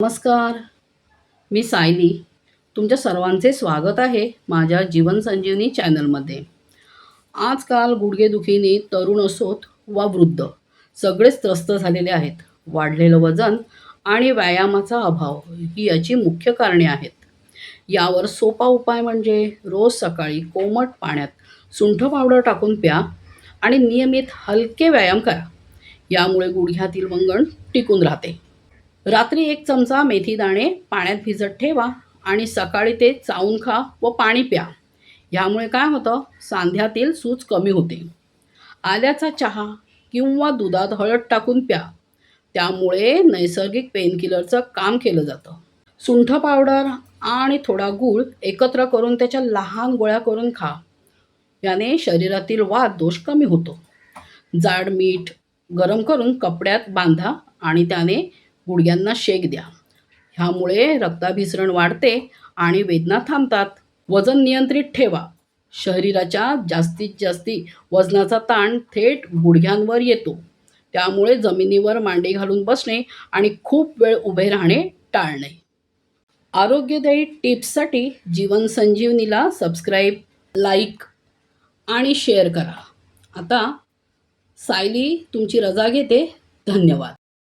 नमस्कार, मी सायली. तुमच्या सर्वांचे स्वागत आहे माझ्या जीवन संजीवनी चॅनलमध्ये. आजकाल गुडघेदुखीने तरुण असोत वा वृद्ध सगळेच त्रस्त झालेले आहेत. वाढलेलं वजन आणि व्यायामाचा अभाव ही याची मुख्य कारणे आहेत. यावर सोपा उपाय म्हणजे रोज सकाळी कोमट पाण्यात सुंठ पावडर टाकून प्या आणि नियमित हलके व्यायाम करा. यामुळे गुडघ्यातील वंगण टिकून राहते. रात्री 1 चमचा मेथी दाणे पाण्यात भिजत ठेवा आणि सकाळी ते चावून खा व पाणी प्या. ह्यामुळे काय होतं, सांध्यातील सूज कमी होते. आल्याचा चहा किंवा दुधात हळद टाकून प्या. त्यामुळे नैसर्गिक पेनकिलरचं काम केलं जातं. सुंठ पावडर आणि थोडा गूळ एकत्र करून त्याच्या लहान गोळ्या करून खा. याने शरीरातील वात दोष कमी होतो. जाड मीठ गरम करून कपड्यात बांधा आणि त्याने गुडघ्यांना शेक द्या. ह्यामुळे रक्ताभिसरण वाढते आणि वेदना थांबतात. वजन नियंत्रित ठेवा. शरीराच्या जास्तीत जास्ती वजनाचा ताण थेट गुडघ्यांवर येतो. त्यामुळे जमिनीवर मांडी घालून बसणे आणि खूप वेळ उभे राहणे टाळणे. आरोग्यदायी टिप्ससाठी जीवन संजीवनीला सबस्क्राईब, लाईक आणि शेअर करा. आता सायली तुमची रजा घेते. धन्यवाद.